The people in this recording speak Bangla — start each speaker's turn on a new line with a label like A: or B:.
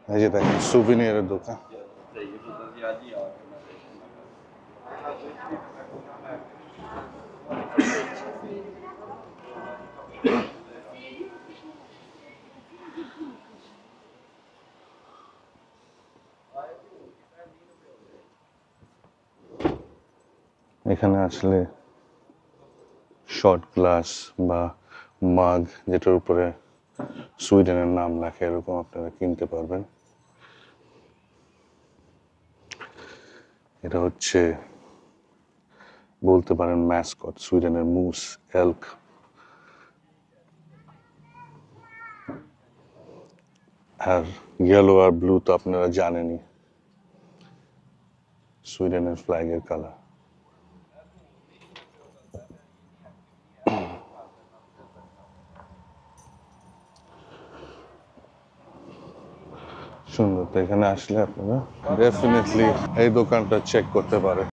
A: এই যে দেখেন সুভিনিয়ারের দোকান। এখানে আসলে শর্ট গ্লাস বা মাগ যেটার উপরে সুইডেনের নাম লেখা এরকম আপনারা কিনতে পারবেন। এটা হচ্ছে বলতে পারেন ম্যাসকট, সুইডেনের মুস এলক। আর ইয়েলো আর ব্লু তো আপনারা জানেনই, সুইডেনের ফ্ল্যাগের কালার। সুন্দর। তো এখানে আসলে আপনারা ডেফিনেটলি এই দোকানটা চেক করতে পারেন।